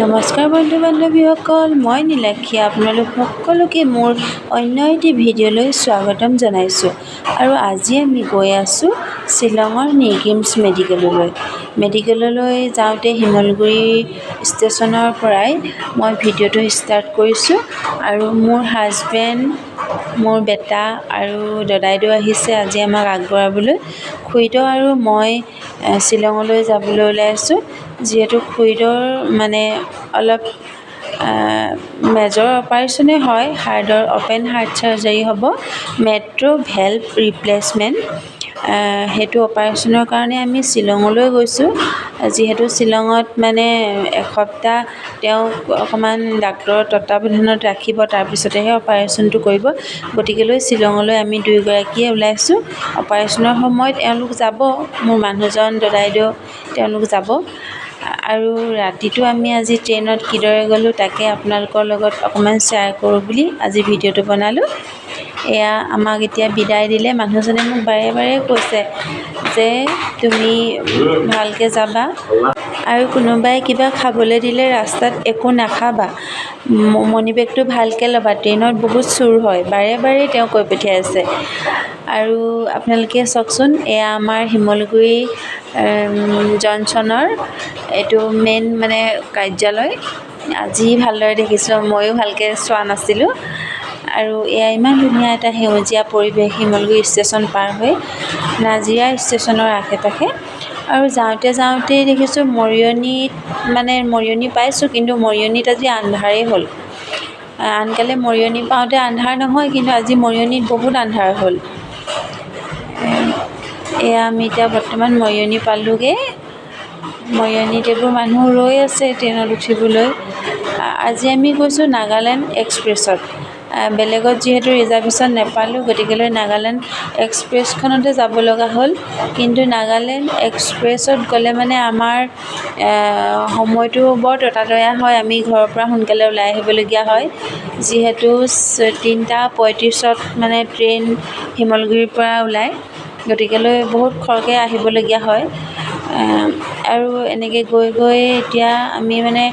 নমস্কাৰ বন্ধু বান্ধৱীসকল, মই নীলাক্ষী আপোনালোক সকলোকে মোৰ অন্য এটি ভিডিঅ'লৈ স্বাগতম জনাইছোঁ। আৰু আজি আমি গৈ আছোঁ শ্বিলঙৰ নিকিমছ মেডিকেললৈ যাওঁতে শিমলুগুৰি ষ্টেচনৰ পৰাই মই ভিডিঅ'টো ষ্টাৰ্ট কৰিছোঁ। আৰু মোৰ হাজবেণ্ড, মোৰ বেটা আৰু দদাইদেউ আহিছে আজি আমাক আগবঢ়াবলৈ। খুৰীদেউ আৰু মই শ্বিলঙলৈ যাবলৈ ওলাইছোঁ, যিহেতু খুৰীদেউৰ মানে অলপ মেজৰ অপাৰেশ্যনেই হয়, হাৰ্টৰ অপেন হাৰ্ট চাৰ্জাৰী হ'ব, মেট্ৰ' ভেলভ ৰিপ্লেচমেণ্ট। সেইটো অপাৰেশ্যনৰ কাৰণে আমি শ্বিলঙলৈ গৈছোঁ। যিহেতু শ্বিলঙত মানে এসপ্তাহ তেওঁক অকণমান ডাক্তৰৰ তত্বাৱধানত ৰাখিব, তাৰপিছতেহে অপাৰেশ্যনটো কৰিব। গতিকেলৈ শ্বিলঙলৈ আমি দুয়োগৰাকীয়ে ওলাইছোঁ। অপাৰেশ্যনৰ সময়ত এওঁলোক যাব, মোৰ মানুহজন দদাইদেউ তেওঁলোক যাব। আৰু ৰাতিটো আমি আজি ট্ৰেইনত কিদৰে গ'লোঁ তাকে আপোনালোকৰ লগত অকণমান শ্বেয়াৰ কৰোঁ বুলি আজি ভিডিঅ'টো বনালোঁ। এয়া আমাক এতিয়া বিদায় দিলে। মানুহজনে মোক বাৰে বাৰে কৈছে যে তুমি ভালকৈ যাবা আৰু কোনোবাই কিবা খাবলৈ দিলে ৰাস্তাত একো নাখাবা, মনি বেগটো ভালকৈ ল'বা, ট্ৰেইনত বহুত চুৰ হয়, বাৰে বাৰে তেওঁ কৈ পঠিয়াইছে। আৰু আপোনালোকে চাওকচোন, এয়া আমাৰ শিমলুগুৰি জংচনৰ এইটো মেইন মানে কাৰ্যালয়। আজি ভালদৰে দেখিছোঁ, ময়ো ভালকৈ চোৱা নাছিলোঁ। আৰু এয়া ইমান ধুনীয়া এটা সেউজীয়া পৰিৱেশ শিমলুগুৰি ষ্টেচন পাৰ হৈ নাজিৰা ষ্টেচনৰ আশে-পাশে। আৰু যাওঁতেই দেখিছোঁ মৰিয়নি পাইছোঁ, কিন্তু মৰিয়নিত আজি আন্ধাৰেই হ'ল। আনকালে মৰিয়নি পাওঁতে আন্ধাৰ নহয়, কিন্তু আজি মৰিয়নিত বহুত আন্ধাৰ হ'ল। এয়া আমি এতিয়া বৰ্তমান মৰিয়নি পালোঁগৈ। মৰিয়নিত এইবোৰ মানুহ ৰৈ আছে ট্ৰেইনত উঠিবলৈ। আজি আমি গৈছোঁ নাগালেণ্ড এক্সপ্ৰেছত। বেলেগত যিহেতু ৰিজাৰ্ভেশ্যন নাপালোঁ, গতিকেলৈ নাগালেণ্ড এক্সপ্ৰেছখনতে যাব লগা হ'ল। কিন্তু নাগালেণ্ড এক্সপ্ৰেছত গ'লে মানে আমাৰ সময়টো বৰ ততাতৈয়া হয়, আমি ঘৰৰ পৰা সোনকালে ওলাই আহিবলগীয়া হয়। যিহেতু 3:35 মানে ট্ৰেইন শিমলুগুৰিৰ পৰা ওলায়, গতিকেলৈ বহুত খৰকৈ আহিবলগীয়া হয়। আৰু এনেকৈ গৈ এতিয়া আমি মানে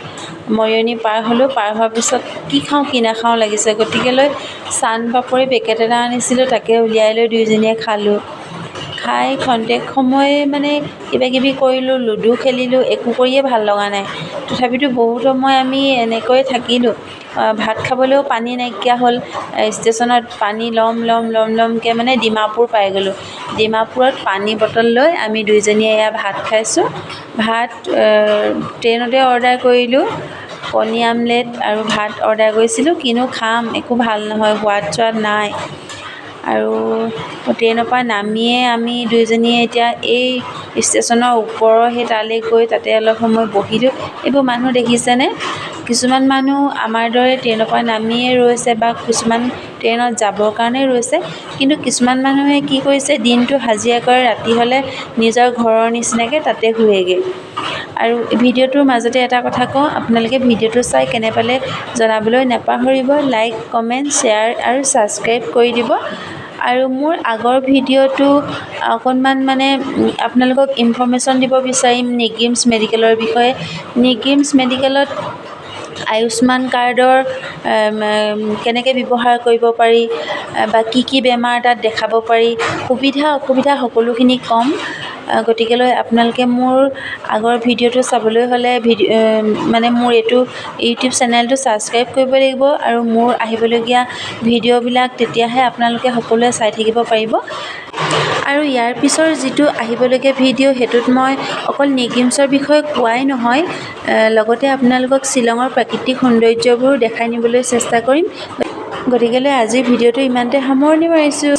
মৰিয়নি পাৰ হ'লোঁ। পাৰ হোৱাৰ পিছত কি খাওঁ কি নাখাওঁ লাগিছে, গতিকেলৈ চান পাপৰি পেকেট এটা আনিছিলোঁ, তাকে উলিয়াই লৈ দুয়োজনীয়ে খালোঁ। খাই খন্তেক সময় মানে কিবাকিবি কৰিলোঁ, লুডু খেলিলোঁ, একো কৰিয়ে ভাল লগা নাই। তথাপিতো বহুত সময় আমি এনেকৈ থাকিলোঁ। ভাত খাবলৈও পানী নাইকিয়া হ'ল। ষ্টেচনত পানী লমকৈ মানে ডিমাপুৰ পাই গ'লোঁ। ডিমাপুৰত পানী বটল লৈ আমি দুইজনীয়ে এয়া ভাত খাইছোঁ। ভাত ট্ৰেইনতে অৰ্ডাৰ কৰিলোঁ, কণী আমলেট আৰু ভাত অৰ্ডাৰ কৰিছিলোঁ। কিনো খাম, একো ভাল নহয়, সোৱাদ নাই। আৰু ট্ৰেইনৰ পৰা নামিয়ে আমি দুইজনীয়ে এতিয়া এই ষ্টেচনৰ ওপৰৰ সেই তালৈ গৈ তাতে অলপ সময় বহিলোঁ। এইবোৰ মানুহ দেখিছেনে? কিছুমান মানুহ আমাৰ দৰে ট্ৰেইনৰ পৰা নামিয়ে ৰৈছে, বা কিছুমান ট্ৰেইনত যাবৰ কাৰণে ৰৈছে। কিন্তু কিছুমান মানুহে কি কৰিছে, দিনটো হাজিৰা কৰে, ৰাতি হ'লে নিজৰ ঘৰৰ নিচিনাকৈ তাতে শুৱেগৈ। আৰু ভিডিঅ'টোৰ মাজতে এটা কথা কওঁ, আপোনালোকে ভিডিঅ'টো চাই কেনে পালে জনাবলৈ নাপাহৰিব। লাইক, কমেণ্ট, শ্বেয়াৰ আৰু ছাবস্ক্ৰাইব কৰি দিব। আৰু মোৰ আগৰ ভিডিঅ'টো অকণমান মানে আপোনালোকক ইনফৰ্মেশ্যন দিব বিচাৰিম নিকিমছ মেডিকেলৰ বিষয়ে। নিকিমছ মেডিকেলত আয়ুষ্মান কাৰ্ডৰ কেনেকৈ ব্যৱহাৰ কৰিব পাৰি, বা কি বেমাৰ তাত দেখাব পাৰি, সুবিধা অসুবিধা সকলোখিনি ক'ম। গতিকেলৈ আপোনালোকে মোৰ আগৰ ভিডিঅ'টো চাবলৈ হ'লে মানে মোৰ এইটো ইউটিউব চেনেলটো ছাবস্ক্ৰাইব কৰিব লাগিব। আৰু মোৰ আহিবলগীয়া ভিডিঅ'বিলাক তেতিয়াহে আপোনালোকে সকলোৱে চাই থাকিব পাৰিব। আৰু ইয়াৰ পিছৰ যিটো আহিবলগীয়া ভিডিঅ', সেইটোত মই অকল নিকিমছৰ বিষয়ে কোৱাই নহয়, লগতে আপোনালোকক শ্বিলঙৰ প্ৰাকৃতিক সৌন্দৰ্যবোৰো দেখাই নিবলৈ চেষ্টা কৰিম। গতিকেলৈ আজিৰ ভিডিঅ'টো ইমানতে সামৰণি মাৰিছোঁ।